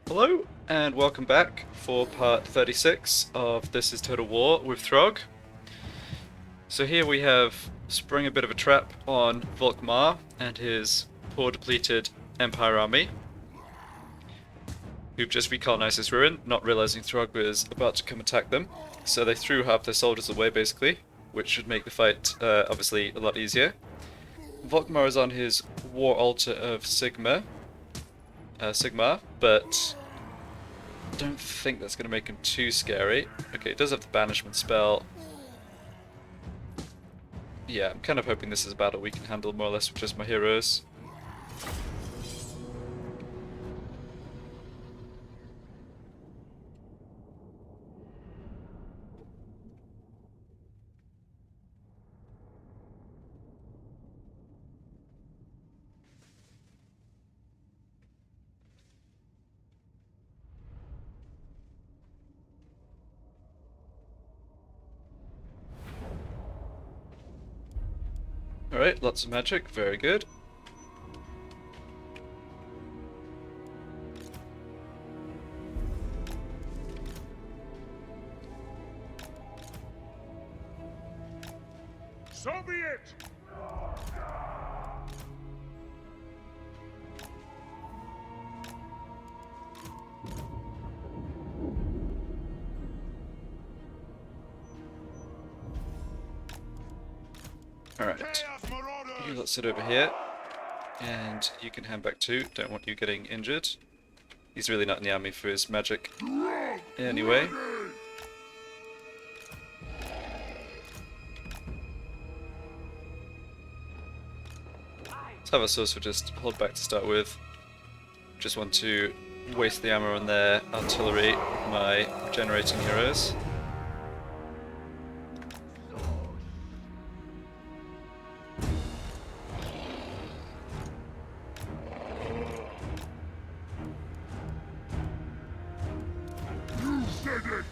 Hello, and welcome back for part 36 of This is Total War with Throgg. So here we have sprung a bit of a trap on Volkmar and his poor depleted Empire army, who've just recolonized his ruin, not realizing Throgg was about to come attack them. So they threw half their soldiers away basically, which should make the fight obviously a lot easier. Volkmar is on his war altar of Sigmar, but don't think that's going to make him too scary. Okay, it does have the banishment spell. Yeah, I'm kind of hoping this is a battle we can handle more or less with just my heroes. Alright, lots of magic, very good. So be it! Alright, you lot sit over here, and you can hand back too, don't want you getting injured. He's really not in the army for his magic anyway. Let's have our sorcerer just hold back to start with. Just want to waste the ammo on their artillery with my regenerating heroes. You said it!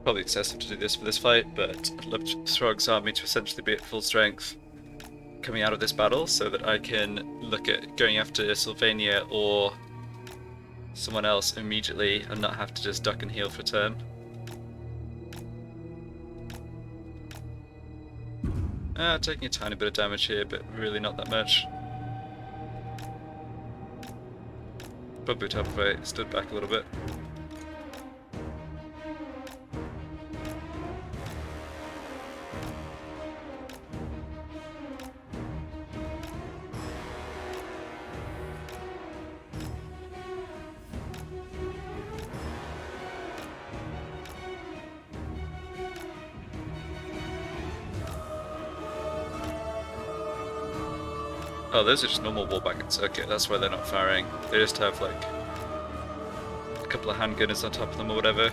Probably excessive to do this for this fight, but I'd love Throgg's army to essentially be at full strength coming out of this battle so that I can look at going after Sylvania or someone else immediately and not have to just duck and heal for a turn. Taking a tiny bit of damage here, but really not that much. Probably would help if I stood back a little bit. Oh, those are just normal wall buckets. Okay, that's why they're not firing. They just have like a couple of handgunners on top of them or whatever.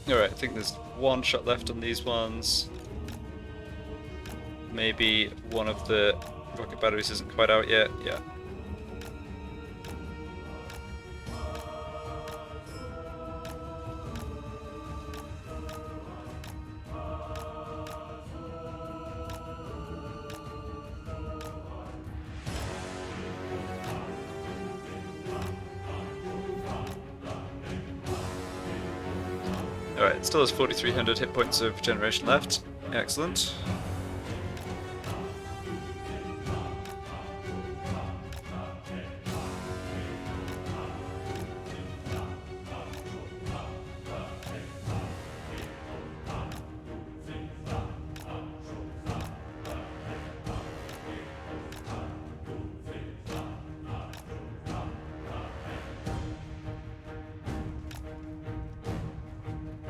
Alright, I think there's one shot left on these ones. Maybe one of the rocket batteries isn't quite out yet. Yeah. Alright, it still has 4,300 hit points of regeneration left. Excellent.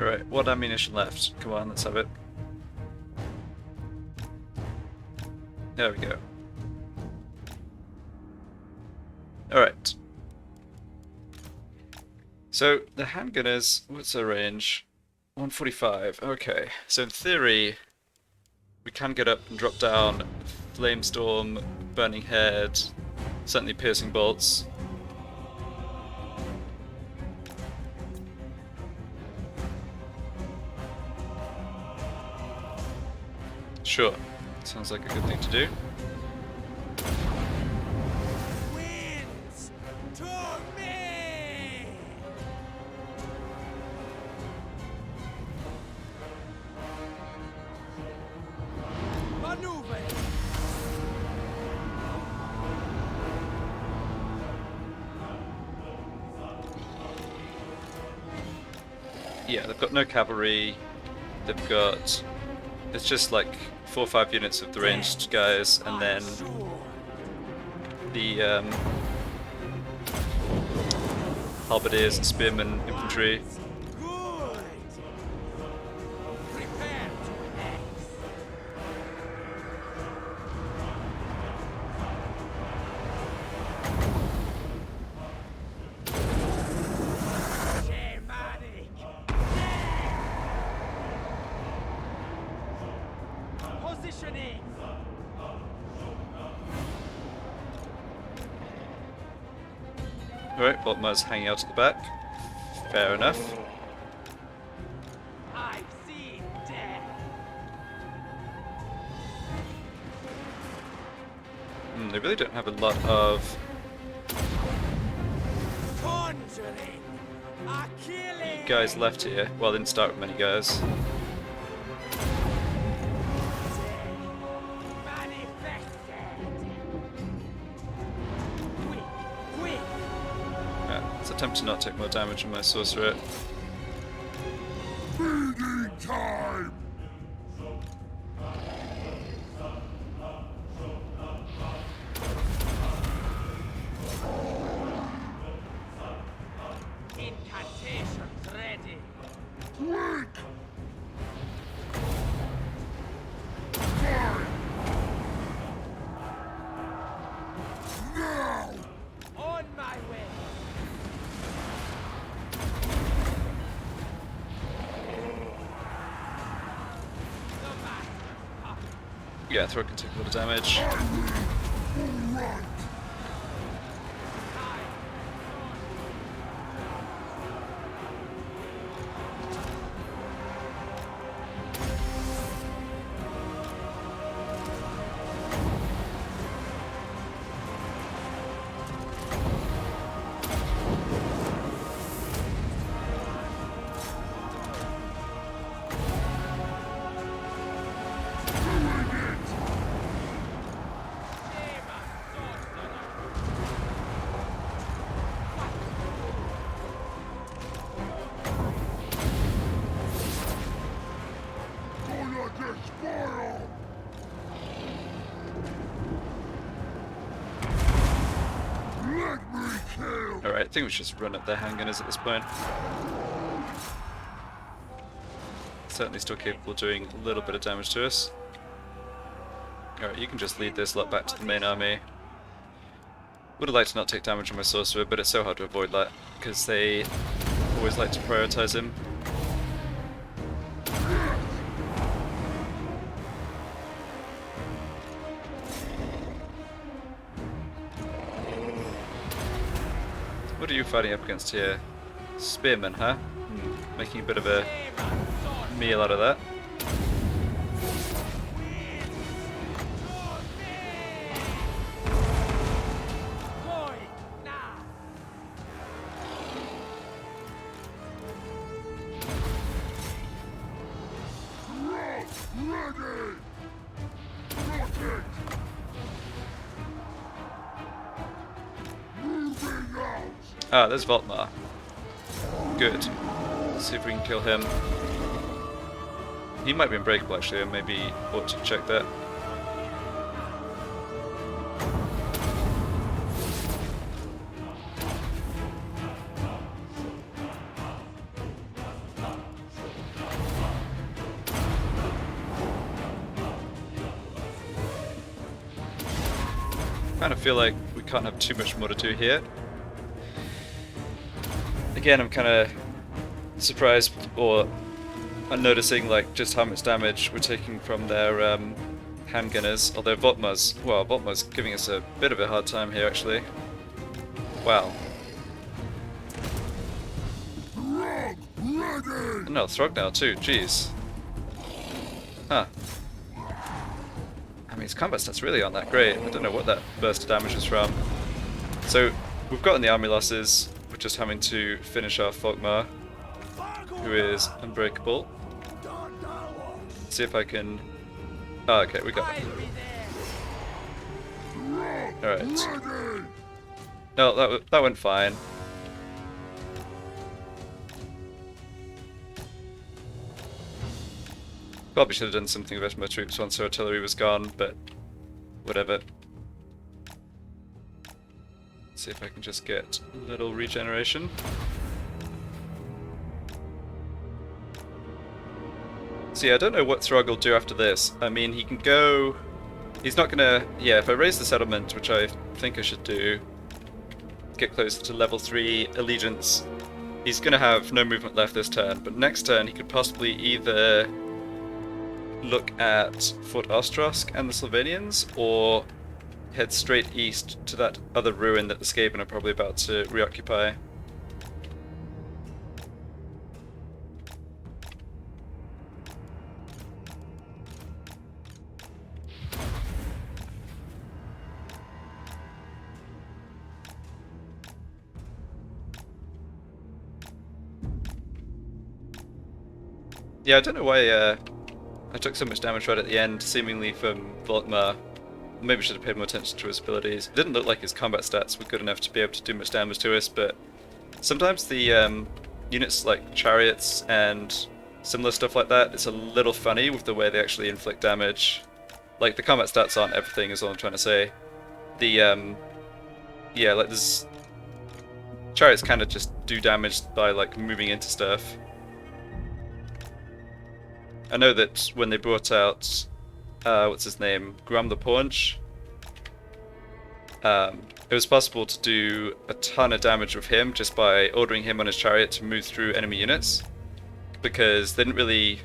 Alright, what ammunition left? Come on, let's have it. There we go. Alright. So, the handgunners, what's their range? 145, okay. So in theory, we can get up and drop down Flamestorm, Burning Head, certainly Piercing Bolts. Sure, sounds like a good thing to do. Winds to me! Maneuver! Yeah, they've got no cavalry. They've got... It's just like 4 or 5 units of the ranged guys, and then the halberdiers and spearmen infantry. Good! Prepare to act! Shamanic! Positioning! Alright, Voltmar's hanging out at the back. Fair enough. I've seen death! They really don't have a lot of Conjuring! Achilles! guys left here. Well, they didn't start with many guys. Let's attempt to not take more damage on my sorcerer. Feeding time! Incantations ready! Quick! Fire! Now! On my way! Yeah, Throgg can take a lot of damage. Alright, I think we should just run up their handgunners at this point. Certainly still capable of doing a little bit of damage to us. Alright, you can just lead this lot back to the main army. Would have liked to not take damage on my sorcerer, but it's so hard to avoid that, because they always like to prioritize him. What are you fighting up against here? Spearmen, huh? Making a bit of a meal out of that. Ah, there's Voltmar. Good. Let's see if we can kill him. He might be unbreakable actually, I maybe ought to check that. kind of feel like we can't have too much more to do here. Again, I'm kind of surprised, or I'm noticing like just how much damage we're taking from their handgunners. Although Voltmar's giving us a bit of a hard time here actually. Wow. No, Throgg now too, jeez. Huh. I mean, his combat stats really aren't that great. I don't know what that burst of damage is from. So, we've gotten the army losses. We're just having to finish off Volkmar, who is unbreakable. See if I can... Oh, okay, we got it. Alright. No, that went fine. Probably should have done something with my troops once our artillery was gone, but whatever. Let's see if I can just get a little regeneration. So yeah, I don't know what Throgg will do after this. I mean, he can go... He's not gonna... Yeah, if I raise the settlement, which I think I should do, get closer to level 3 allegiance, he's gonna have no movement left this turn, but next turn he could possibly either look at Fort Ostrosk and the Sylvanians, or head straight east to that other ruin that the Skaven are probably about to reoccupy. Yeah, I don't know why I took so much damage right at the end, seemingly from Volkmar. Maybe I should have paid more attention to his abilities. It didn't look like his combat stats were good enough to be able to do much damage to us, but sometimes the units like chariots and similar stuff like that, it's a little funny with the way they actually inflict damage. Like, the combat stats aren't everything, is all I'm trying to say. The, yeah, like, there's... Chariots kind of just do damage by, like, moving into stuff. I know that when they brought out, what's his name, Grum the Paunch, it was possible to do a ton of damage with him just by ordering him on his chariot to move through enemy units, because they didn't really,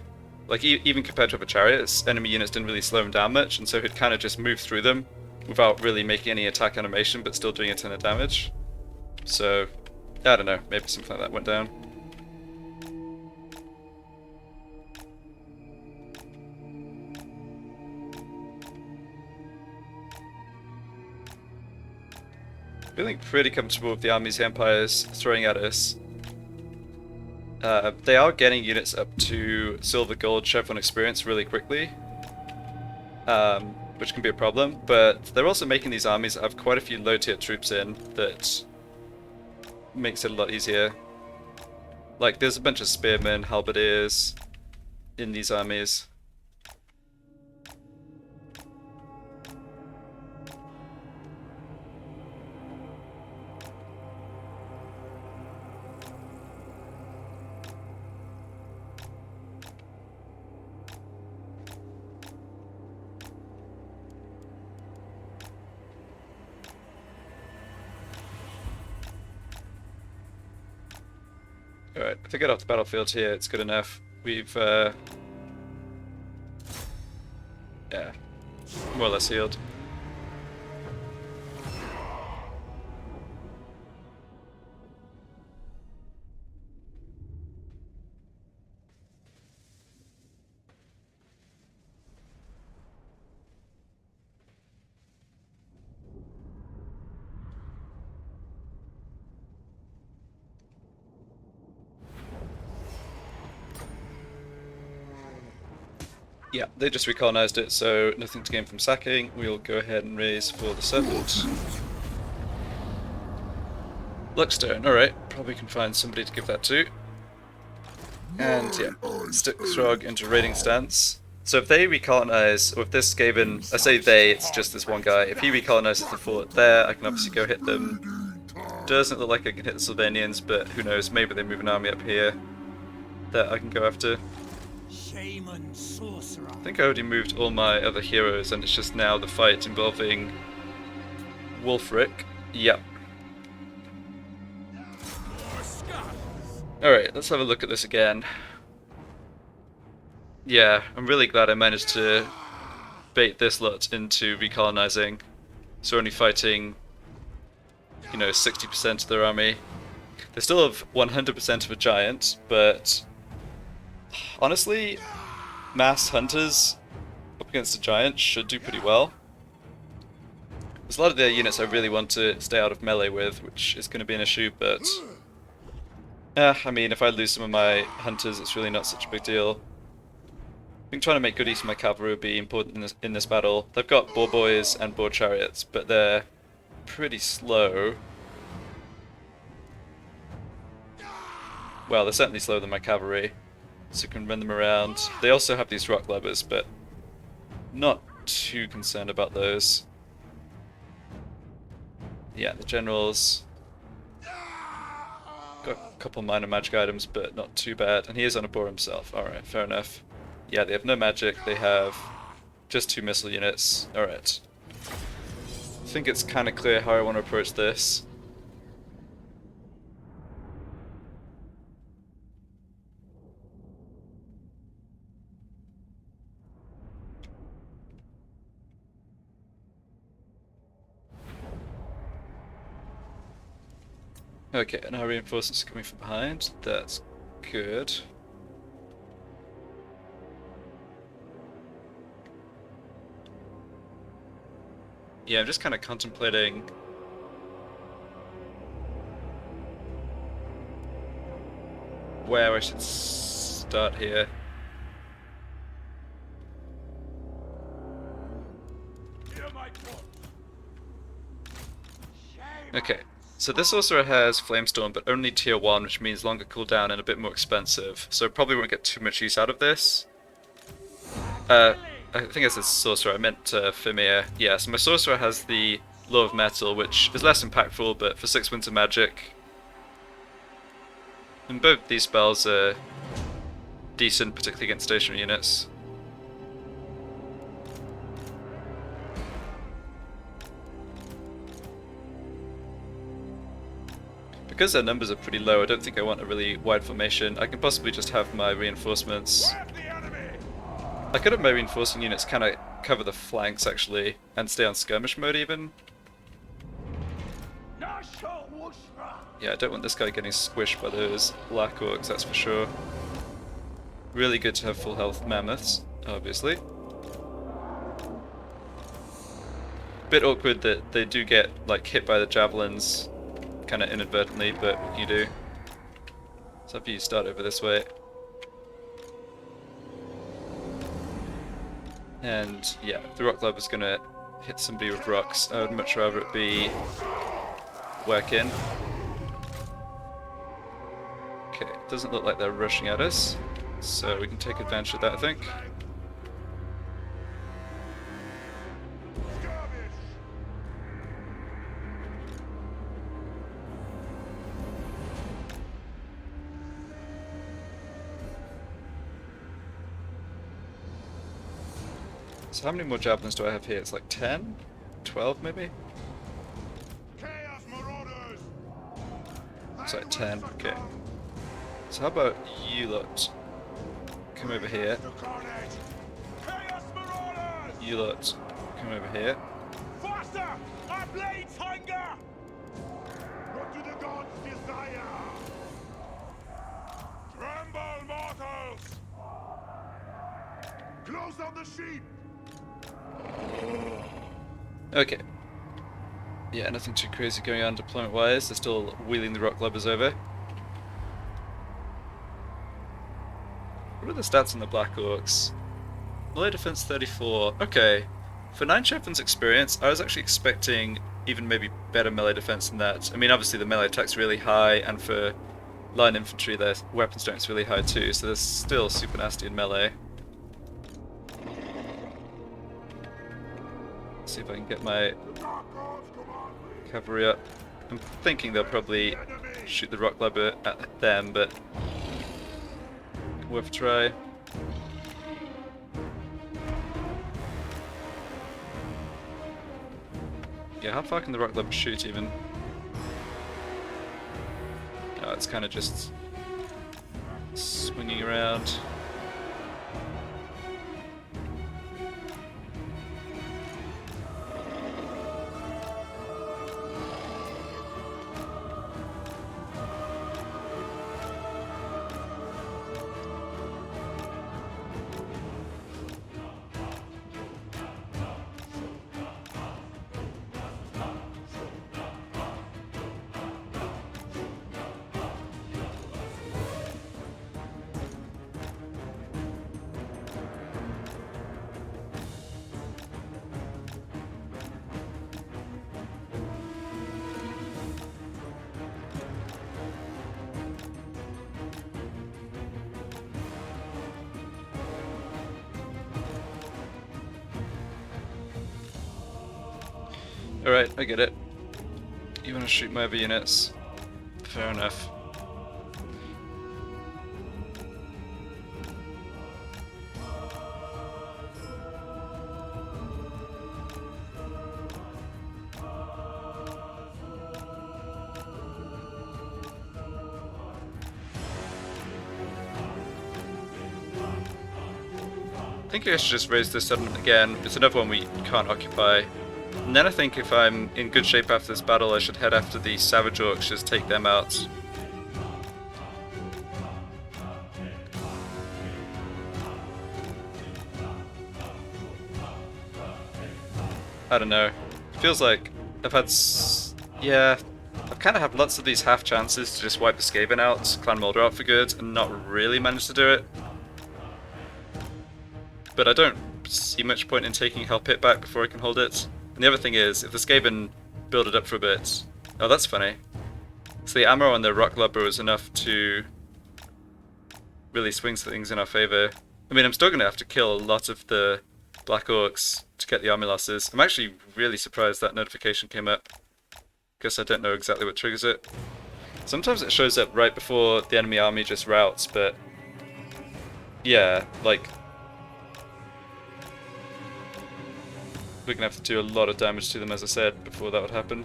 like, even compared to other chariots, enemy units didn't really slow him down much, and so he'd kind of just move through them without really making any attack animation, but still doing a ton of damage. So, I don't know, maybe something like that went down. Feeling pretty comfortable with the armies the Empire's throwing at us. They are getting units up to Silver Gold Chevron experience really quickly, which can be a problem, but they're also making these armies that have quite a few low tier troops in that makes it a lot easier. Like, there's a bunch of spearmen, halberdiers in these armies. Alright, if I get off the battlefield here, it's good enough. We've, yeah, more or less healed. Yeah, they just recolonized it, so nothing to gain from sacking. We'll go ahead and raise for the Serpent. Luckstone, alright. Probably can find somebody to give that to. And yeah, stick Throgg into raiding stance. So if they recolonize, or if this Skaven, I say they, it's just this one guy, if he recolonizes the fort there, I can obviously go hit them. Doesn't look like I can hit the Sylvanians, but who knows, maybe they move an army up here that I can go after. I think I already moved all my other heroes, and it's just now the fight involving Wolfric. Yep. Alright, let's have a look at this again. Yeah, I'm really glad I managed to bait this lot into recolonizing. So only fighting, 60% of their army. They still have 100% of a giant, but honestly, mass hunters up against a giant should do pretty well. There's a lot of their units I really want to stay out of melee with, which is going to be an issue, but I mean, if I lose some of my hunters, it's really not such a big deal. I think trying to make good use of my cavalry would be important in this battle. They've got boar boys and boar chariots, but they're pretty slow. Well, they're certainly slower than my cavalry, so you can run them around. They also have these rock levers, but not too concerned about those. Yeah, the generals got a couple minor magic items, but not too bad. And he is on a boar himself. Alright, fair enough. Yeah, they have no magic, they have just 2 missile units. Alright. I think it's kind of clear how I want to approach this. Okay, and our reinforcements are coming from behind. That's good. Yeah, I'm just kind of contemplating where I should start here. Okay, so this sorcerer has Flamestorm, but only tier 1, which means longer cooldown and a bit more expensive. So probably won't get too much use out of this. I think it's a sorcerer, I meant Fimir. Yeah, so my sorcerer has the Law of Metal, which is less impactful, but for 6 winter magic. And both these spells are decent, particularly against stationary units. Because their numbers are pretty low, I don't think I want a really wide formation. I can possibly just have my reinforcements. I could have my reinforcing units kind of cover the flanks actually, and stay on skirmish mode even. Yeah, I don't want this guy getting squished by those black orcs, that's for sure. Really good to have full health mammoths, obviously. Bit awkward that they do get like hit by the javelins kind of inadvertently, but what can you do? So if you start over this way. And yeah, the rock club is gonna hit somebody with rocks. I would much rather it be work in. Okay, it doesn't look like they're rushing at us, so we can take advantage of that, I think. So how many more javelins do I have here? It's like 10? 12 maybe? It's like 10, okay. So how about you lot come over here. You lot come over here. Faster! Our blades hunger! What do the gods desire? Tremble, mortals! Close on the sheep! Okay. Yeah, nothing too crazy going on deployment-wise. They're still wheeling the rock lubbers over. What are the stats on the Black Orcs? Melee defense 34. Okay. For 9 Cheffin's experience, I was actually expecting even maybe better melee defense than that. I mean, obviously the melee attack's really high, and for line infantry, their weapon strength's really high too, so they're still super nasty in melee. Let's see if I can get my cavalry up. I'm thinking they'll probably shoot the rock lubber at them, but worth a try. Yeah, how far can the rock lubber shoot even? Oh, it's kind of just swinging around. Alright, I get it. You want to shoot my other units? Fair enough. I think I should just raise this settlement again. It's another one we can't occupy. And then I think if I'm in good shape after this battle, I should head after the Savage Orcs, just take them out. I don't know. It feels like I've had yeah, I've kind of had lots of these half chances to just wipe the Skaven out, clan Mulder out for good, and not really managed to do it. But I don't see much point in taking Hell Pit back before I can hold it. And the other thing is, if the Skaven build it up for a bit... Oh, that's funny. So the ammo on the Rock Lubber was enough to really swing things in our favour. I mean, I'm still going to have to kill a lot of the Black Orcs to get the army losses. I'm actually really surprised that notification came up. Guess I don't know exactly what triggers it. Sometimes it shows up right before the enemy army just routs, but... yeah, like... we're going to have to do a lot of damage to them, as I said, before that would happen.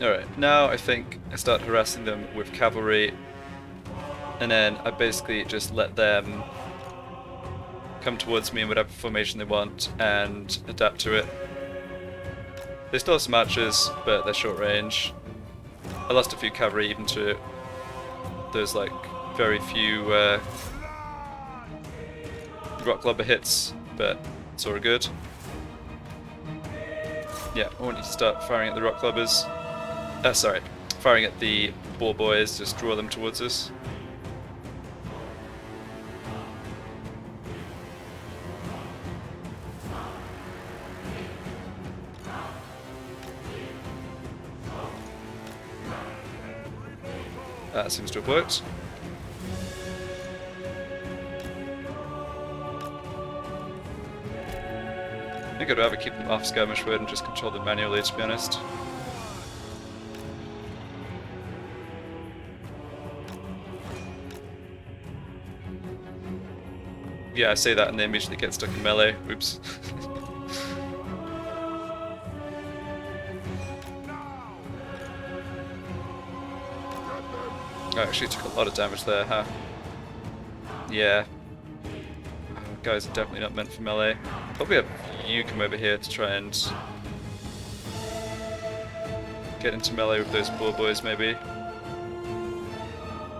Alright, now I think I start harassing them with cavalry, and then I basically just let them come towards me in whatever formation they want and adapt to it. They still have some archers, but they're short range. I lost a few cavalry even to those like very few Rock Lubber hits, but it's all good. Yeah, I want you to start firing at the Rock Lubbers. Sorry, firing at the Boar Boys, just draw them towards us. That seems to have worked. I think I'd rather keep them off skirmish mode and just control them manually, to be honest. Yeah, I say that and they immediately get stuck in melee. Oops. I actually took a lot of damage there, huh? Yeah. Guys are definitely not meant for melee. Probably have you come over here to try and get into melee with those Boar Boys, maybe.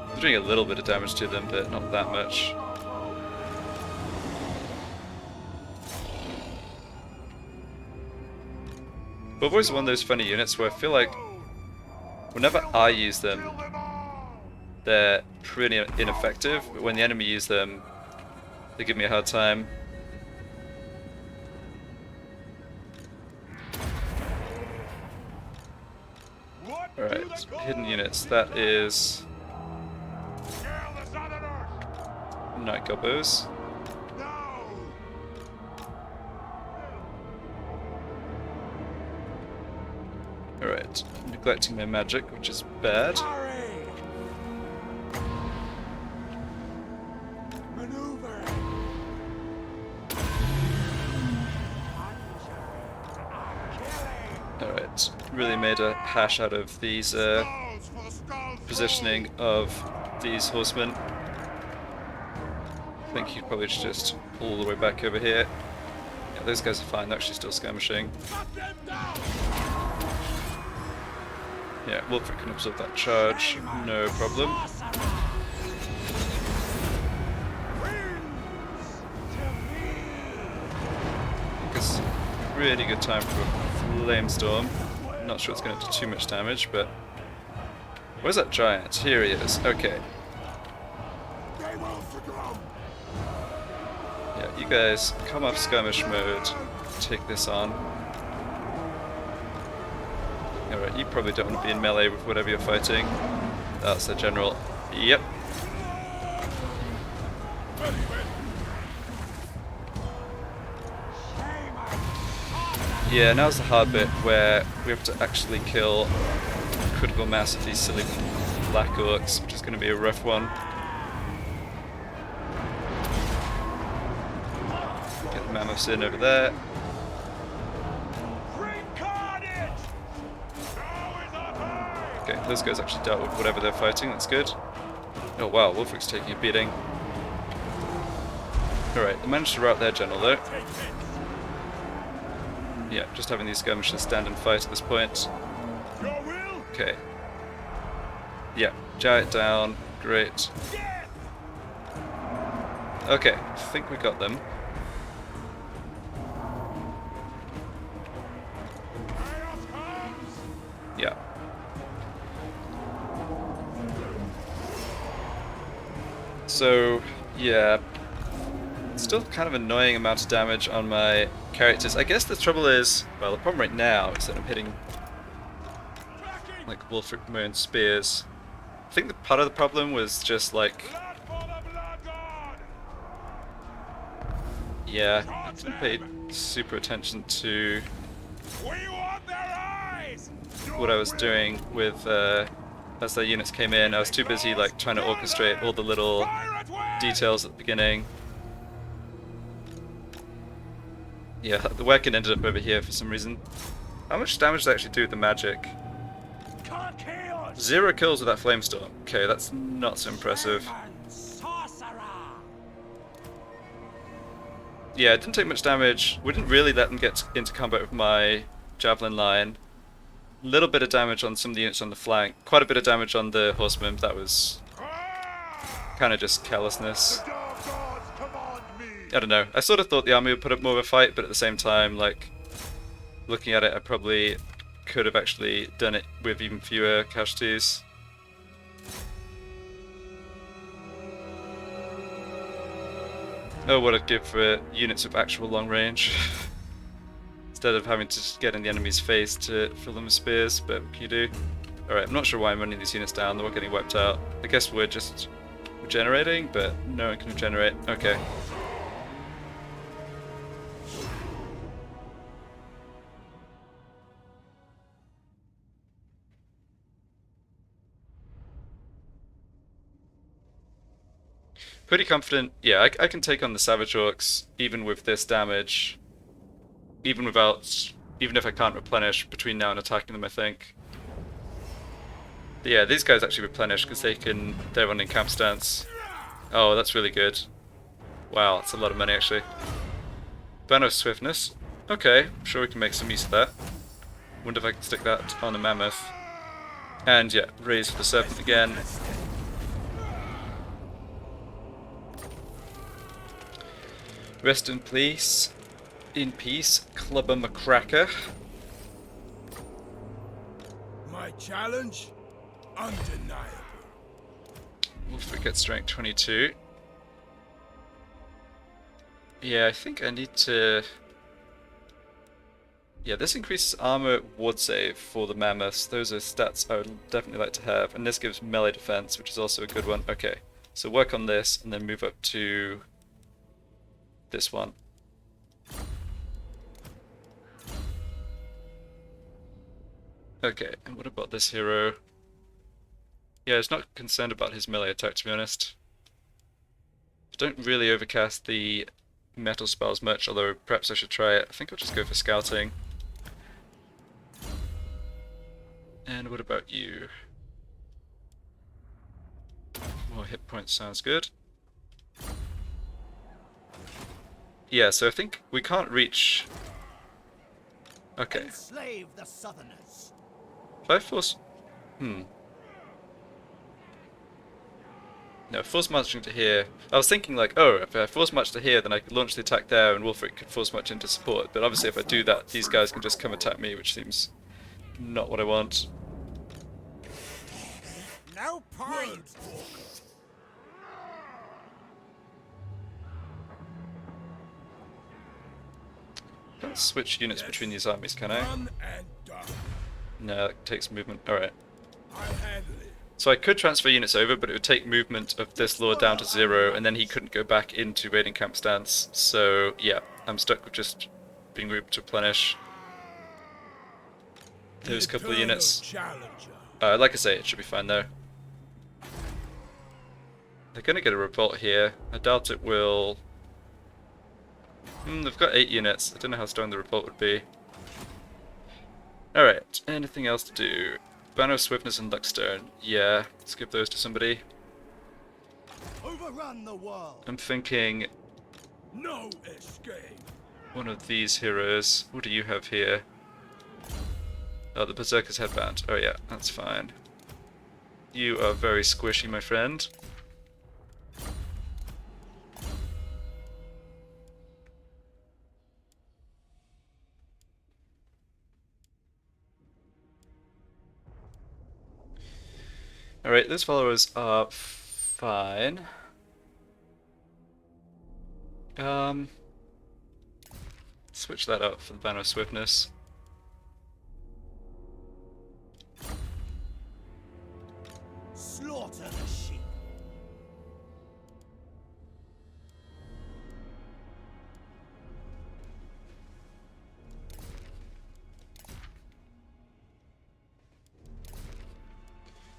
They're doing a little bit of damage to them, but not that much. Boar Boys are one of those funny units where I feel like whenever I use them, they're pretty ineffective, but when the enemy use them, they give me a hard time. Alright, hidden units. That is Night Gobbos. Alright, neglecting my magic, which is bad. really made a hash out of these Skulls for the skulls. positioning of these horsemen. I think he probably should just pull all the way back over here. Yeah, those guys are fine, they're actually still skirmishing. Cut them down. Yeah, Wolfric can absorb that charge, no problem. It's a really good time for a Flamestorm. Not sure it's going to do too much damage, but... Where's that giant? Here he is, okay. They will succumb. Yeah, you guys come off skirmish mode, take this on. Alright, you probably don't want to be in melee with whatever you're fighting. That's the general. Yep. Yeah, now's the hard bit where we have to actually kill a critical mass of these silly black orcs, which is going to be a rough one. Get the mammoths in over there. Okay, those guys actually dealt with whatever they're fighting, that's good. Oh wow, Wolfric's taking a beating. Alright, they managed to rout their general though. Yeah, just having these skirmishers stand and fight at this point. Okay. Yeah, giant down, great. Okay, I think we got them. Yeah. So, yeah, still kind of annoying amount of damage on my characters. I guess the trouble is, well, the problem right now is that I'm hitting like Wolfric with my own spears. I think the part of the problem was just like, yeah, I didn't pay super attention to what I was doing with as the units came in. I was too busy like trying to orchestrate all the little details at the beginning. Yeah, the Weccan ended up over here for some reason. How much damage did I actually do with the magic? 0 kills with that Flamestorm. Okay, that's not so impressive. Yeah, it didn't take much damage. We didn't really let them get into combat with my Javelin line. Little bit of damage on some of the units on the flank. Quite a bit of damage on the horsemen. That was kind of just carelessness. I don't know. I sort of thought the army would put up more of a fight, but at the same time, like, looking at it, I probably could have actually done it with even fewer casualties. Oh, what I'd give for units of actual long range. Instead of having to just get in the enemy's face to fill them with spears, but what can you do? Alright, I'm not sure why I'm running these units down, they're all getting wiped out. I guess we're just regenerating, but no one can regenerate. Okay. Pretty confident, yeah, I can take on the Savage Orcs even with this damage. Even if I can't replenish between now and attacking them, I think. But yeah, these guys actually replenish because they're running camp stance. Oh, that's really good. Wow, that's a lot of money actually. Banner of Swiftness. Okay, I'm sure we can make some use of that. Wonder if I can stick that on a Mammoth. And yeah, Raise for the Serpent again. Rest in peace. In peace, Clubber McCracker. My challenge? Undeniable. Wolfric at strength 22. Yeah, I think I need to... Yeah, this increases armor ward save for the mammoths. Those are stats I would definitely like to have. And this gives melee defense, which is also a good one. Okay, so work on this and then move up to this one. Okay, and what about this hero? Yeah, I was not concerned about his melee attack, to be honest. Don't really overcast the metal spells much, although perhaps I should try it. I think I'll just go for scouting. And what about you? More hit points sounds good. Yeah, so I think we can't reach... Okay. Enslave the Southerners. If I force... No, force marching to here... I was thinking like, oh, if I force march to here, then I could launch the attack there and Wolfric could force march into support. But obviously if I do that, these guys can just come attack me, which seems not what I want. No point. Can't switch units between these armies, can I? Run and die. No, that takes movement. Alright. I'll handle it. So I could transfer units over, but it would take movement of this lord down to 0, and then he couldn't go back into raiding camp stance. So yeah, I'm stuck with just being able to replenish those couple of units. Like I say, it should be fine though. They're gonna get a revolt here. I doubt it will... they've got 8 units. I don't know how strong the revolt would be. Alright, anything else to do? Banner of Swiftness and Luckstone. Yeah, let's give those to somebody. Overrun the world. I'm thinking No escape. one of these heroes. What do you have here? Oh, the Berserker's Headband. Oh yeah, that's fine. You are very squishy, my friend. Alright, those followers are fine. Switch that up for the Banner of Swiftness. Slaughter the sheep.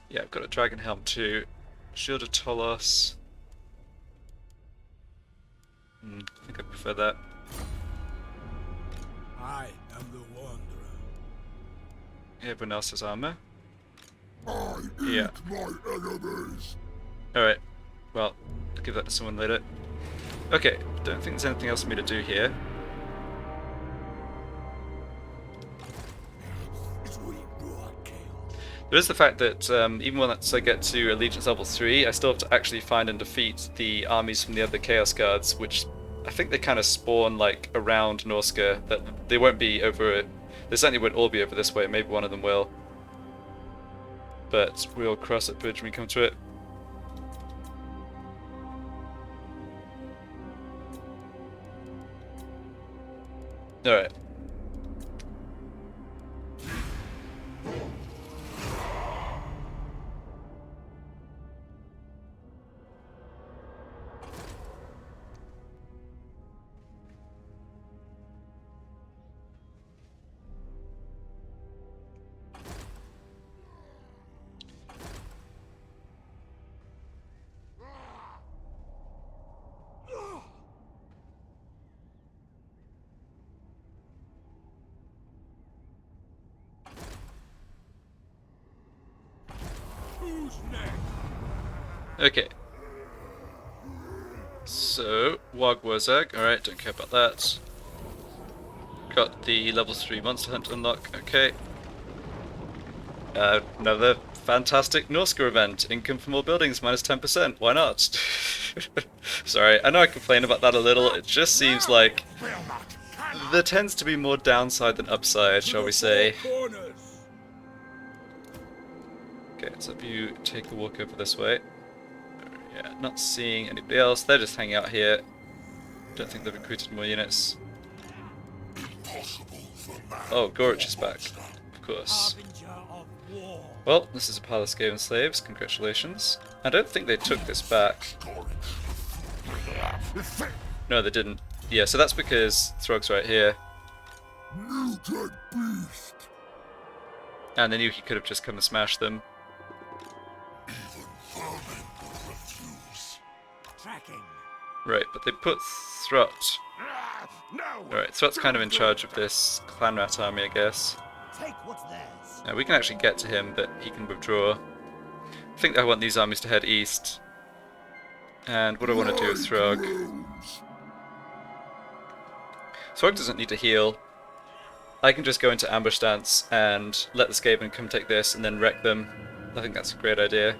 Yeah, I've got a Dragon Helm too. Shield of Tolos. I think I prefer that. I am the Wanderer. Everyone else has armor. I Yeah. my enemies. Alright. Well, I'll give that to someone later. Okay, don't think there's anything else for me to do here. There is the fact that even once I get to Allegiance level 3, I still have to actually find and defeat the armies from the other Chaos Guards, which I think they kind of spawn like around Norsca. That they won't be over. They certainly won't all be over this way. Maybe one of them will. But we'll cross that bridge when we come to it. Alright. Who's next? Okay. So, Wagwazag. Alright, don't care about that. Got the level 3 Monster Hunt unlock. Okay. Another fantastic Norsca event. Income from all buildings minus 10%. Why not? Sorry, I know I complain about that a little. It just seems like there tends to be more downside than upside, shall we say. Okay, so if you take a walk over this way. Yeah, not seeing anybody else. They're just hanging out here. Don't think they've recruited more units. Oh, Gorich is back. Of course. Well, this is a pile of Skaven slaves. Congratulations. I don't think they took this back. No, they didn't. Yeah, so that's because Throgg's right here. And they knew he could have just come and smashed them. Right, but they put Throt. Alright, Throt's kind of in charge of this clan rat army, I guess. Take what's theirs. Now we can actually get to him, but he can withdraw. I think I want these armies to head east. And what do I want to do with Throgg? Throgg doesn't need to heal. I can just go into ambush stance and let the Skaven come take this and then wreck them. I think that's a great idea.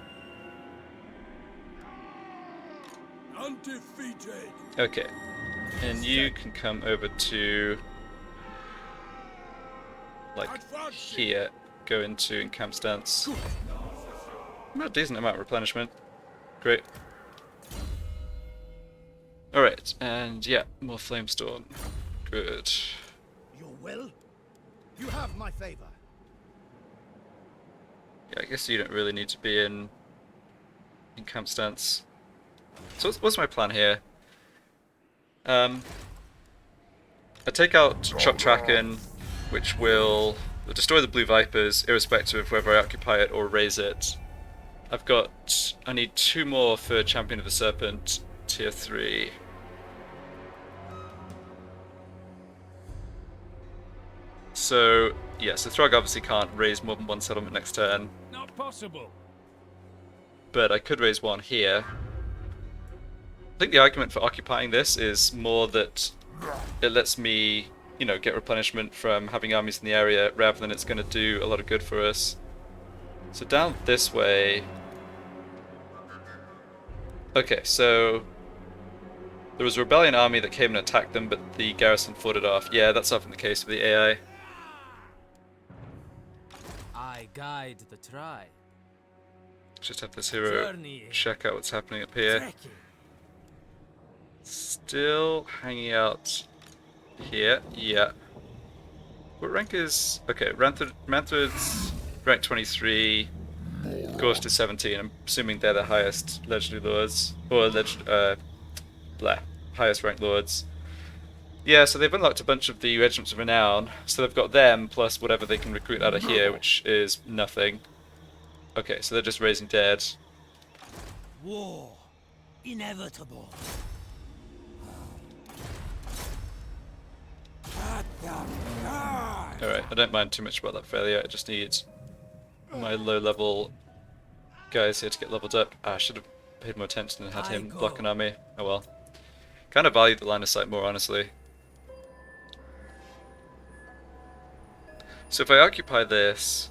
Undefeated. Okay. And you can come over to... like here. Go into encamp stance. A decent amount of replenishment. Great. Alright, and yeah, more Flamestorm. Good. Your will? You have my favor. Yeah, I guess you don't really need to be in camp stance. So what's my plan here? I take out Shock Tracken, which will destroy the Blue Vipers, irrespective of whether I occupy it or raise it. I need 2 more for Champion of the Serpent, tier 3. So, yeah, so Throgg obviously can't raise more than 1 settlement next turn. Not possible. But I could raise 1 here. I think the argument for occupying this is more that it lets me, you know, get replenishment from having armies in the area rather than it's going to do a lot of good for us. So down this way... Okay, so... there was a rebellion army that came and attacked them, but the garrison fought it off. Yeah, that's often the case with the AI. I guide the tribe. Just have this hero check out what's happening up here. Trekking. Still hanging out here. Yeah. What rank is... okay, Manthred's rank 23, Ghost is 17. I'm assuming they're the highest legendary lords. Or highest ranked lords. Yeah, so they've unlocked a bunch of the Regiments of Renown. So they've got them plus whatever they can recruit out of here, which is nothing. Okay, so they're just raising dead. War. Inevitable. Alright, I don't mind too much about that failure. I just need my low level guys here to get leveled up. I should have paid more attention and had him block an army. Oh well. Kind of value the line of sight more, honestly. So if I occupy this...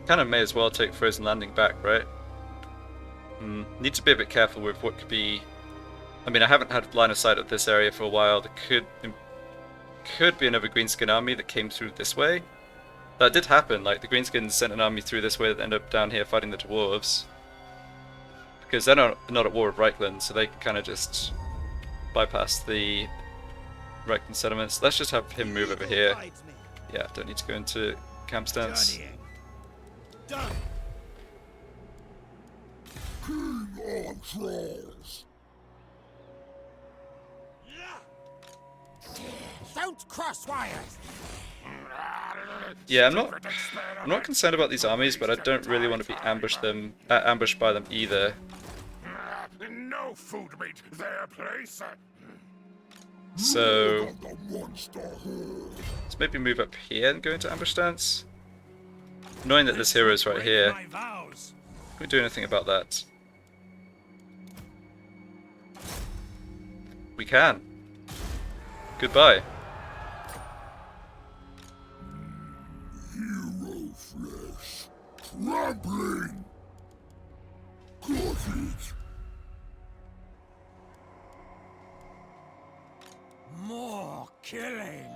kind of may as well take Frozen Landing back, right? Need to be a bit careful with what could be... I mean, I haven't had line of sight of this area for a while. There could be another Greenskin army that came through this way. That did happen, like the Greenskins sent an army through this way that ended up down here fighting the Dwarves. Because they're not at war with Reichland, so they can kind of just bypass the Reichland settlements. Let's just have him move over here. Yeah, don't need to go into camp stance. Done. King on trolls. Don't cross wires. Yeah, I'm not concerned about these armies, but I don't really want to be ambushed by them either. No food meat their place. So let's maybe move up here and go into ambush stance. Knowing that this hero is right here, can we do anything about that? We can. Goodbye. Hero flesh. Trampling. Cottage. More killing.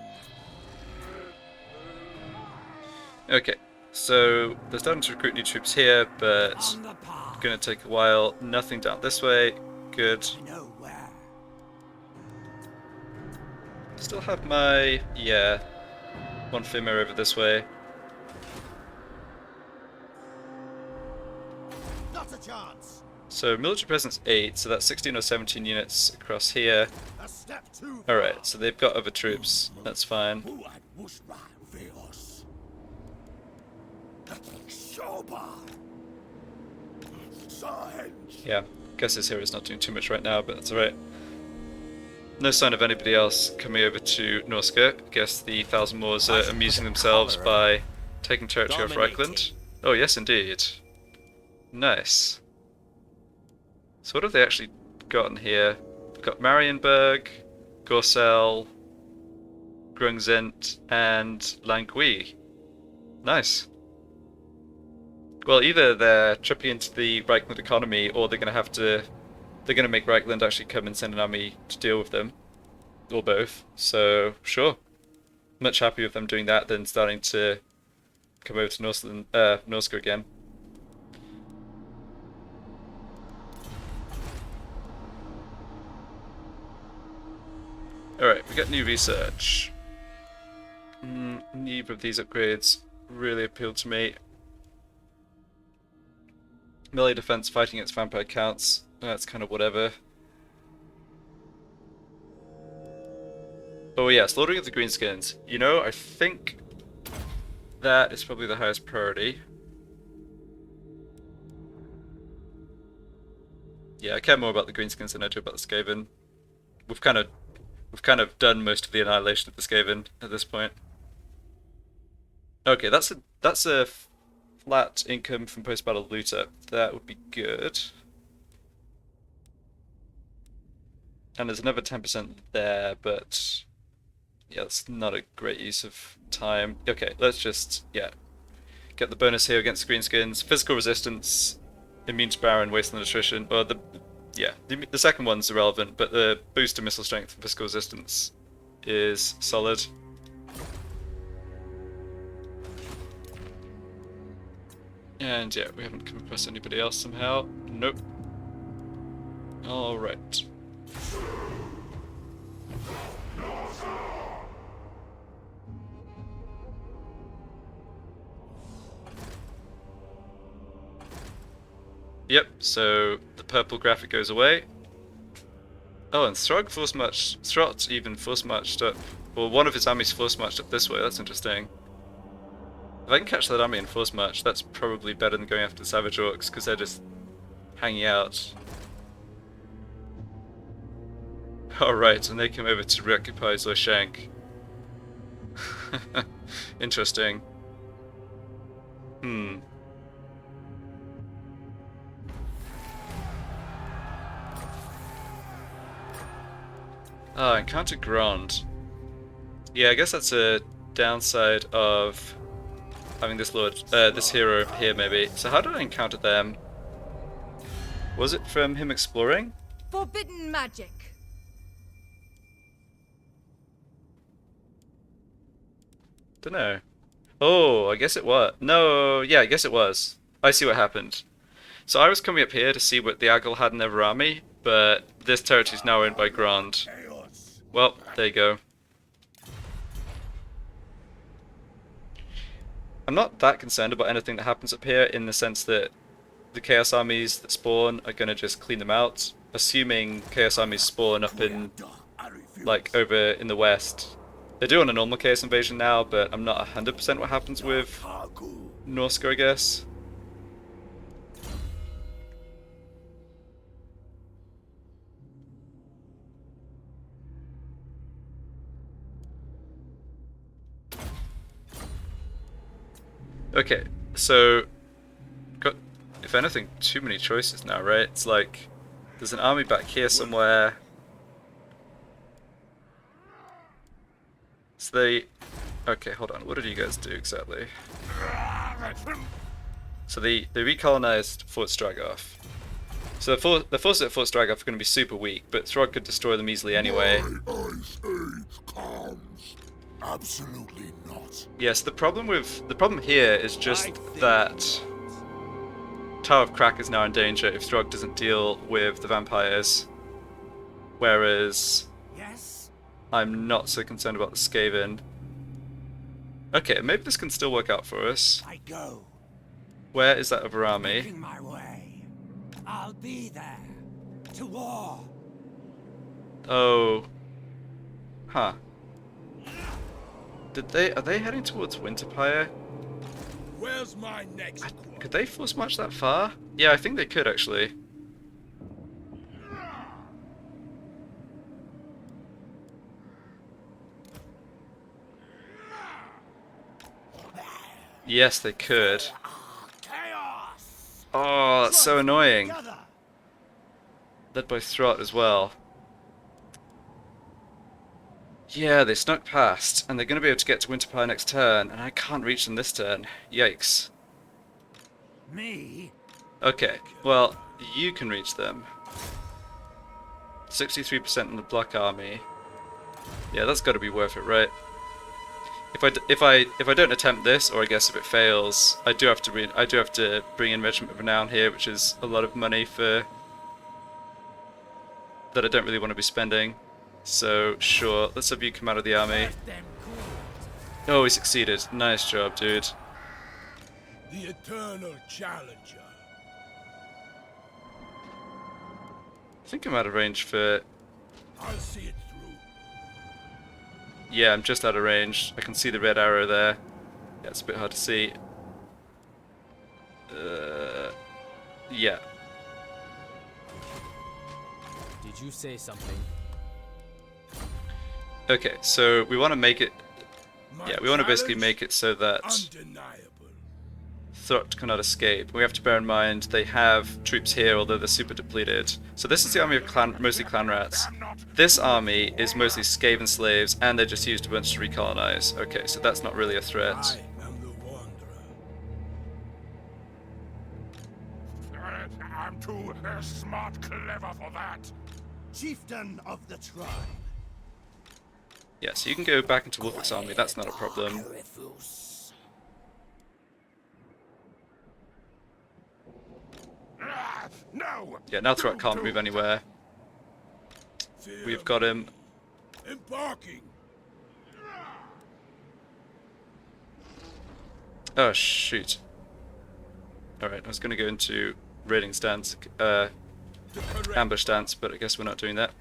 Okay, so they're starting to recruit new troops here, but On the path. gonna take a while. Nothing down this way. Good. Nowhere. Still have my, yeah, one Fimir over this way. Not a chance. So military presence 8, so that's 16 or 17 units across here. A step too. Alright, so they've got other troops, that's fine. Who had Wushra Veos? Shoba. Sahenge. Yeah. Guess his hero's not doing too much right now, but that's alright. No sign of anybody else coming over to Norsca. Guess the Thousand Moors are amusing themselves by taking territory off Reichland. Oh yes, indeed. Nice. So what have they actually gotten here? We've got Marienburg, Gorsel, Grungzent, and Langui. Nice. Well, either they're tripping into the Reichland economy, or they're going to make Reichland actually come and send an army to deal with them, or both. So sure, much happier with them doing that than starting to come over to Norsca again. Alright, we got new research. Neither of these upgrades really appealed to me. Melee defense fighting against vampire counts. That's kind of whatever. Oh yeah, slaughtering of the greenskins. You know, I think that is probably the highest priority. Yeah, I care more about the greenskins than I do about the Skaven. We've kind of done most of the annihilation of the Skaven at this point. Okay, that's a flat income from post-battle looter. That would be good. And there's another 10% there, but yeah, that's not a great use of time. Okay, let's just, yeah, get the bonus here against the greenskins. Physical resistance, immune to barren, wasteland attrition. Well, the second one's irrelevant, but the boost to missile strength and physical resistance is solid. And yeah, we haven't come across anybody else somehow. Nope. Alright. Yep, so the purple graphic goes away. Oh, and Throgg Thrott even force marched up. Well, one of his armies force marched up this way, that's interesting. If I can catch that army in force march, that's probably better than going after the Savage Orcs, because they're just hanging out. Alright, and they came over to reoccupy Zoishank. Interesting. Ah, encounter Grand. Yeah, I guess that's a downside of having this hero here, maybe. So how did I encounter them? Was it from him exploring? Forbidden magic. Dunno. Oh, I guess it was. No, yeah, I guess it was. I see what happened. So I was coming up here to see what the Aggle had in their army, but this territory is now owned by Grand. Well, there you go. I'm not that concerned about anything that happens up here in the sense that the Chaos armies that spawn are going to just clean them out. Assuming Chaos armies spawn up in, like, over in the west. They do on a normal Chaos invasion now, but I'm not 100% what happens with Norsca, I guess. Okay, so got, if anything, too many choices now, right? It's like there's an army back here somewhere. So they... Okay, hold on. What did you guys do exactly? So they recolonized Fort Stragoff. So the forces at Fort Stragoff are going to be super weak, but Throgg could destroy them easily anyway. Absolutely not. Yes, the problem here is just that Tower of Crack is now in danger if Throgg doesn't deal with the vampires. Whereas Yes? I'm not so concerned about the Skaven. Okay, maybe this can still work out for us. I go. Where is that other army? Making my way. I'll be there. To war. Oh. Huh. Are they heading towards Winterpire? Where's my next? Could they force march that far? Yeah, I think they could actually. Yes, they could. Chaos! Oh, that's so annoying. Together. Led by Throgg as well. Yeah, they snuck past, and they're going to be able to get to Winterpire next turn, and I can't reach them this turn. Yikes. Me? Okay, well, you can reach them. 63% in the Black Army. Yeah, that's got to be worth it, right? If I don't attempt this, or I guess if it fails, I do have to bring in Regiment of Renown here, which is a lot of money for that I don't really want to be spending. So sure, let's have you come out of the army. Let them cool. Oh, we succeeded. Nice job, dude. The eternal challenger. I think I'm out of range for... I'll see it through. Yeah, I'm just out of range. I can see the red arrow there. Yeah, it's a bit hard to see. Yeah. Did you say something? Okay, so we want to make it... My Yeah, we want to basically challenge? make it so that Undeniable. Throgg cannot escape. We have to bear in mind they have troops here, although they're super depleted. So this is the army of mostly clan rats. This army is mostly Skaven slaves, and they just used a bunch to recolonize. Okay, so that's not really a threat. I am the wanderer. I'm too smart clever for that. Chieftain of the tribe. Yeah, so you can go back into Wolfwick's army, that's not a problem. No. Yeah, now Throgg can't move anywhere. We've got him. Embarking. Oh, shoot. Alright, I was going to go into raiding stance, ambush stance, but I guess we're not doing that.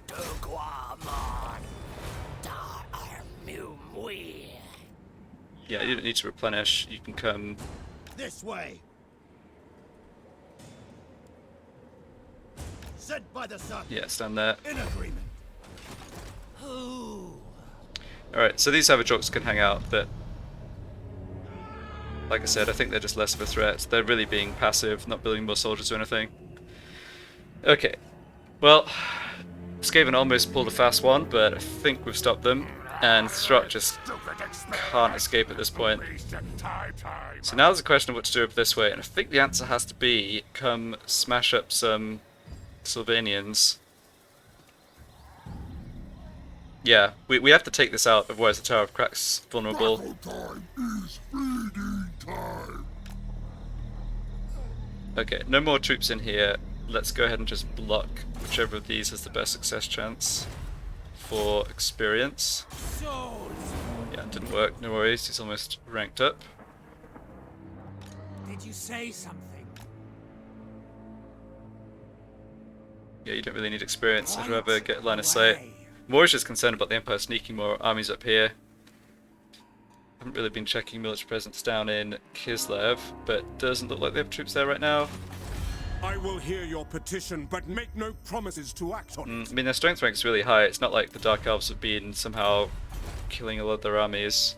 Yeah, you don't need to replenish, you can come... This way. Sent by the sun. Yeah, stand there. In agreement. Ooh. Alright, so these Savage Orcs can hang out, but... Like I said, I think they're just less of a threat. They're really being passive, not building more soldiers or anything. Okay. Well, Skaven almost pulled a fast one, but I think we've stopped them. And Throgg just can't escape at this point. So now there's a question of what to do up this way, and I think the answer has to be come smash up some Sylvanians. Yeah, we have to take this out, otherwise the Tower of Crack's vulnerable. Time is feeding time. Okay, no more troops in here. Let's go ahead and just block whichever of these has the best success chance for experience. Yeah, it didn't work, no worries, he's almost ranked up. Did you say something? Yeah, you don't really need experience, I'd rather get line of sight. More is just concerned about the Empire sneaking more armies up here. Haven't really been checking military presence down in Kislev, but doesn't look like they have troops there right now. I will hear your petition, but make no promises to act on it. I mean, their strength rank is really high. It's not like the Dark Elves have been somehow killing a lot of their armies.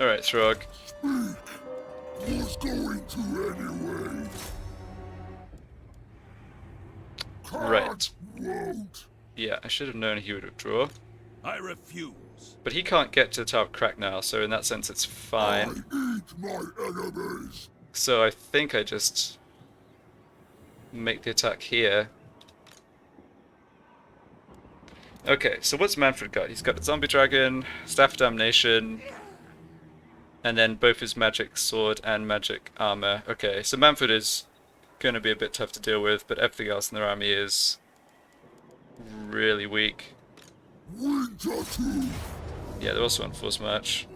Alright, Throgg. Who's going to anyway? Right. Won't. Yeah, I should have known he would withdraw. I refuse. But he can't get to the Tower of Crack now, so in that sense it's fine. I eat my enemies. So I think I just make the attack here. Okay, so what's Manfred got? He's got the Zombie Dragon, Staff of Damnation, and then both his magic sword and magic armor. Okay, so Manfred is going to be a bit tough to deal with, but everything else in their army is really weak. Winter too. Yeah, they're also on Force March.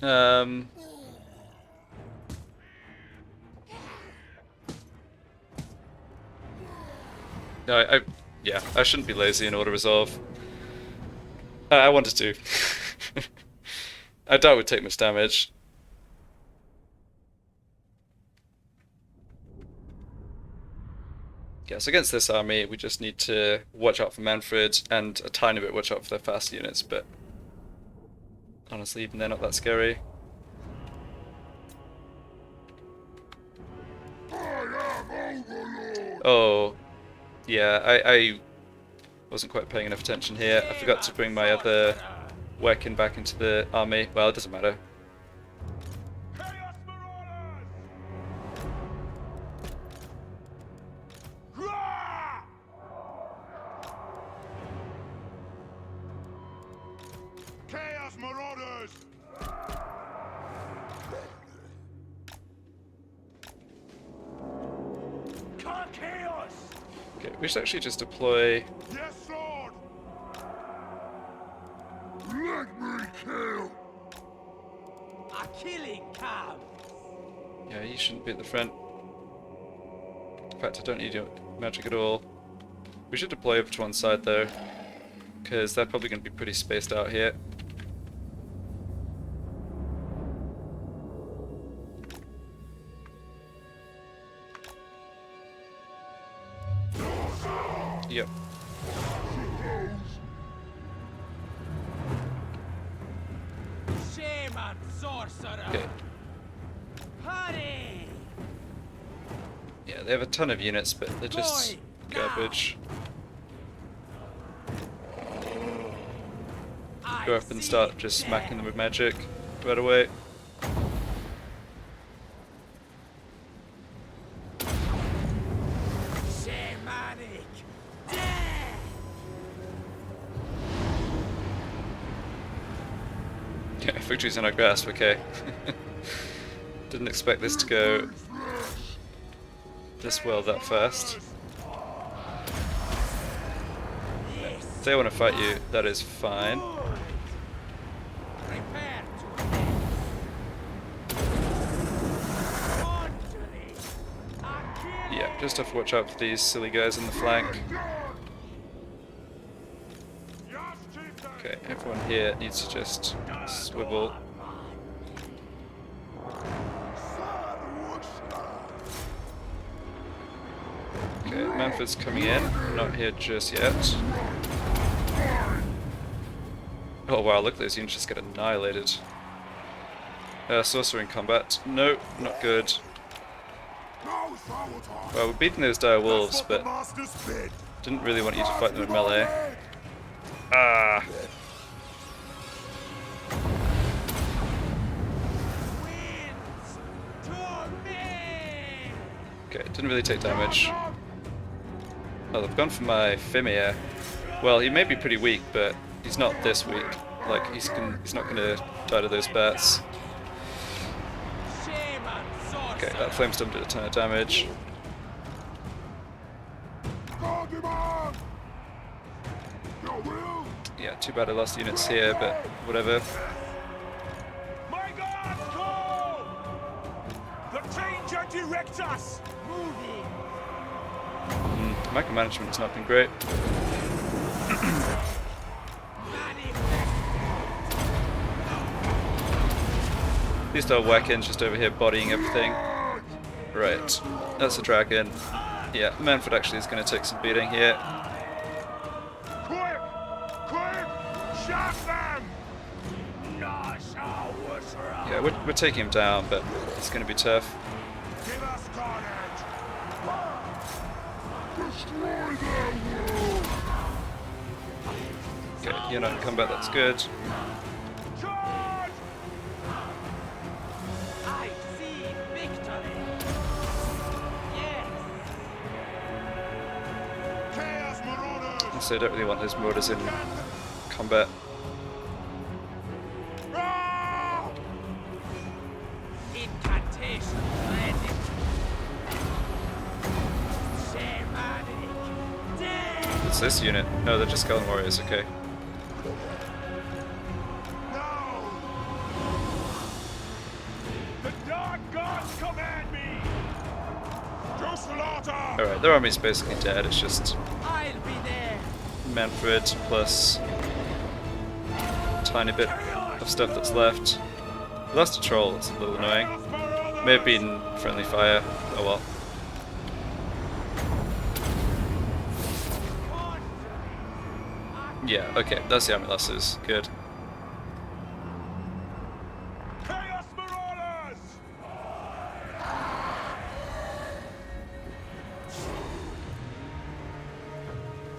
No, yeah, I shouldn't be lazy in auto resolve. I wanted to. I doubt it would take much damage. Yes, against this army, we just need to watch out for Manfred and a tiny bit watch out for their fast units, but honestly, even they're not that scary. Oh, yeah, I wasn't quite paying enough attention here. I forgot to bring my other Wekin back into the army. Well, it doesn't matter. Chaos Marauders! Rah! Chaos Marauders! Chaos! Okay, we should actually just deploy. Yes, Lord! Let me kill! A killing cow. Yeah, you shouldn't be at the front. In fact, I don't need your magic at all. We should deploy over to one side though, because they're probably going to be pretty spaced out here. Yep. Shaman sorcerer. Okay. Hurry! Yeah, they have a ton of units, but they're just Boy, garbage. I Go up and see start just death. smacking them with magic right away. Shamanic death. Yeah, victory's in our grasp, okay. Didn't expect this to go this well that fast. If they want to fight you, that is fine. Prepare to Laundry. A killing Yeah, just have to watch out for these silly guys in the flank. Okay, everyone here needs to just swivel. Okay, Manfred's coming in, not here just yet. Oh wow, look, those units just get annihilated. Sorcerer in combat. No, not good. Well, we're beating those dire wolves, but didn't really want you to fight them in melee. Ah! winds to me. Okay, didn't really take damage. Oh, they've gone for my Fimir. Well, he may be pretty weak, but he's not this weak. Like, he's not gonna die to those bats. Shaman sorcerer. Okay, that flamestorm did a ton of damage. Yeah, too bad I lost units here, but whatever. My God, go! The danger direct us! Moving. Micromanagement has not been great. These are Weckins just over here bodying everything. Right, that's a dragon. Yeah, Manfred actually is going to take some beating here. Quick! Quick! Shot them! Yeah, we're taking him down, but it's going to be tough. Give us carnage! Destroy their world! Okay, you're not in combat, that's good. Charge! I see victory. Yes. Chaos Marauders! So I don't really want those marauders in combat. Ah! Incantation ready. Shamanic death. What's this unit? No, they're just Skeleton Warriors, okay. No! The dark gods command me! To slaughter! Alright, their army's basically dead, it's just I'll be there. Manfred plus a tiny bit of stuff that's left. We lost a troll, that's a little annoying. May have been friendly fire, oh well. Yeah, okay, that's the army losses. Good. Chaos Marauders!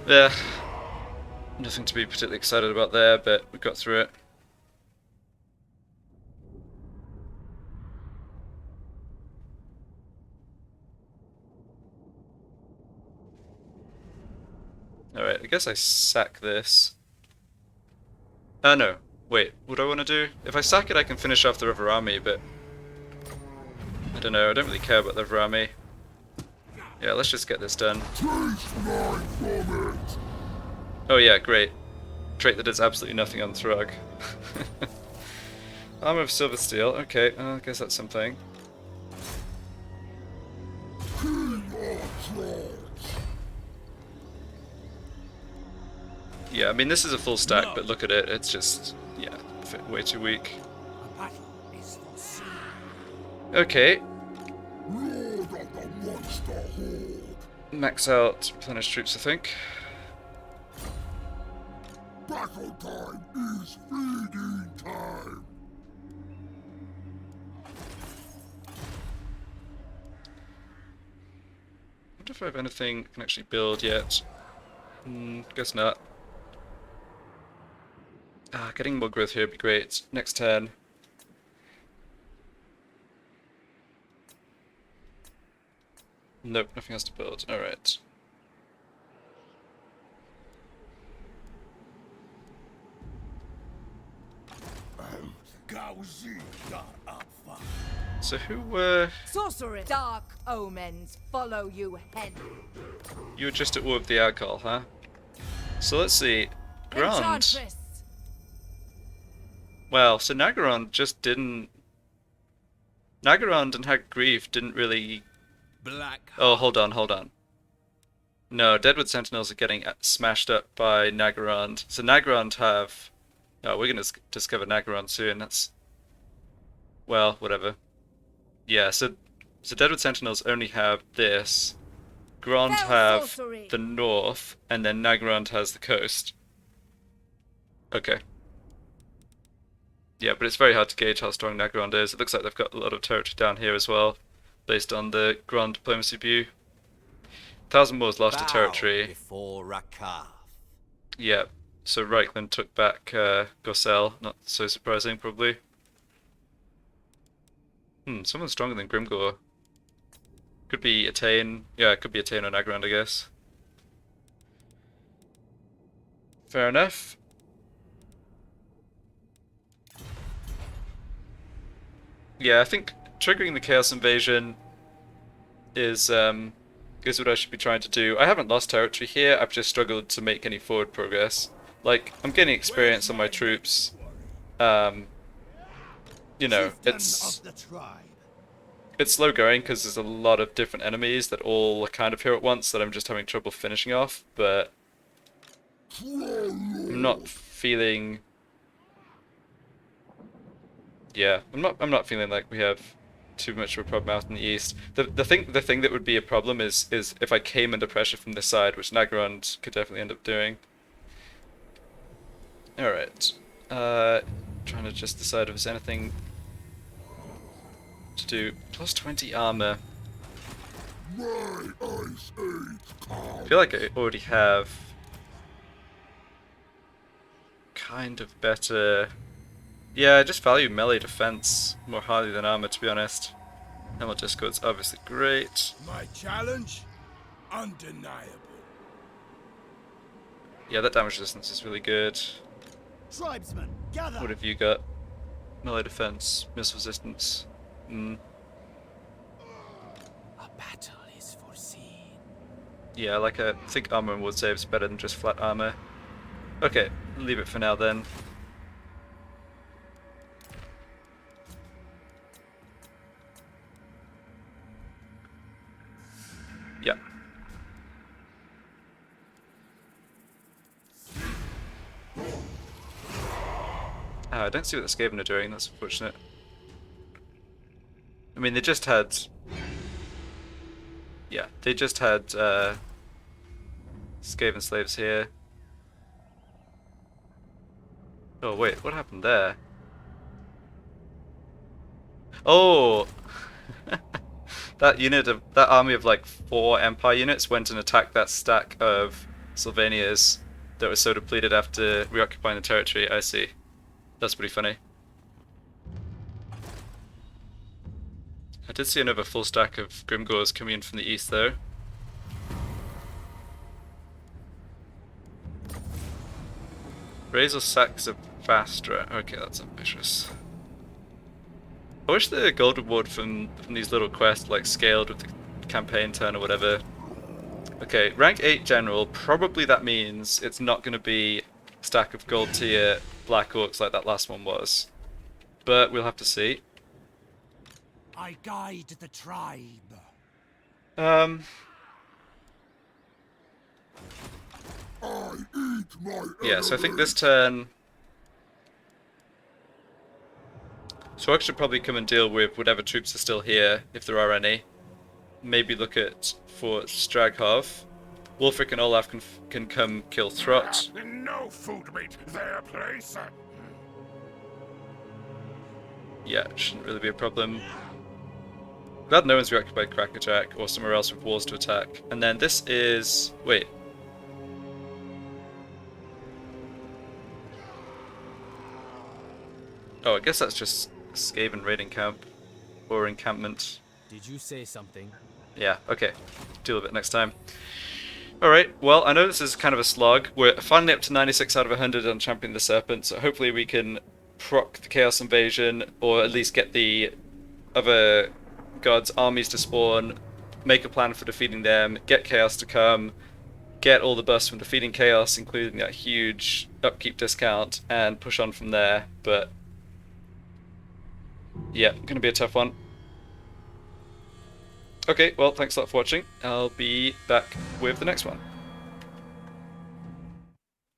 Yeah, nothing to be particularly excited about there, but we got through it. Alright, I guess I sack this. No. Wait, what do I want to do? If I sack it, I can finish off the river army, but I don't know, I don't really care about the river army. Yeah, let's just get this done. Oh yeah, great. Trait that does absolutely nothing on Throgg. Armor of silver steel, okay, I guess that's something. Yeah, I mean this is a full stack, but look at it, it's just, yeah, way too weak. A battle is foreseen. Okay. Max out, replenish troops, I think. Battle time is feeding time. I wonder if I have anything I can actually build yet. Guess not. Getting more growth here would be great. Next turn. Nope, nothing else to build. Alright. So who, Sorcery. Dark omens follow you hence. you were just at war with the alcohol, huh? So let's see. Grand. Enchantress. Well, so Nagaron just didn't... Nagaron and Hag Grief didn't really... Black. Oh, hold on. No, Deadwood Sentinels are getting smashed up by Nagaron. So Nagaron have... Oh, we're gonna discover Nagaron soon, that's... Well, whatever. Yeah, so Deadwood Sentinels only have this. Grond Fell have sorcery. the north, and then Nagaron has the coast. Okay. Yeah, but it's very hard to gauge how strong Nagaron is. It looks like they've got a lot of territory down here as well, based on the Grand Diplomacy view. Thousand Moors lost a territory. Before Rakar. Yeah, so Reichland took back Gorsel. Not so surprising, probably. Someone stronger than Grimgor. Could be Attain. Yeah, it could be Attain or Nagaron, I guess. Fair enough. Yeah, I think triggering the Chaos Invasion is what I should be trying to do. I haven't lost territory here, I've just struggled to make any forward progress. Like, I'm getting experience on my troops. You know, it's slow going because there's a lot of different enemies that all are kind of here at once that I'm just having trouble finishing off, but I'm not feeling... Yeah, I'm not feeling like we have too much of a problem out in the east. The thing that would be a problem is if I came under pressure from this side, which Nagaron could definitely end up doing. Alright. Trying to just decide if there's anything to do. Plus 20 armor. I feel like I already have kind of better... Yeah, I just value melee defense more highly than armor, to be honest. Helmet Discord's obviously great. My challenge? Undeniable. Yeah, that damage resistance is really good. Tribesmen, gather. What have you got? Melee defense, missile resistance. A battle is foreseen. Yeah, like I think armor and wood save is better than just flat armor. Okay, leave it for now then. Yeah. I don't see what the Skaven are doing, that's unfortunate. I mean, they just had... Yeah, they just had Skaven slaves here. Oh wait, what happened there? Oh! That army of like 4 Empire units went and attacked that stack of Sylvanias that was so depleted after reoccupying the territory. I see. That's pretty funny. I did see another full stack of Grimgors coming in from the east though. Razor sacks of Vastra. Okay, that's ambitious. I wish the gold reward from these little quests like scaled with the campaign turn or whatever. Okay, rank 8 general, probably that means it's not going to be a stack of gold tier Black Orcs like that last one was. But we'll have to see. I guide the tribe. Yeah, so I think this turn Throgg should probably come and deal with whatever troops are still here, if there are any. Maybe look at Fort Straghov. Wulfric and Olaf can come kill Throt. No food meat their place. Yeah, shouldn't really be a problem. Glad no one's reoccupied Crackerjack or somewhere else with walls to attack. And then this is... wait. Oh, I guess that's just Skaven raiding camp. Or encampment. Did you say something? Yeah, okay. Deal with it next time. Alright, well, I know this is kind of a slog. We're finally up to 96 out of 100 on Champion the Serpent, so hopefully we can proc the Chaos Invasion, or at least get the other gods' armies to spawn, make a plan for defeating them, get Chaos to come, get all the buffs from defeating Chaos, including that huge upkeep discount, and push on from there. But yeah, gonna be a tough one. Okay, well, thanks a lot for watching. I'll be back with the next one.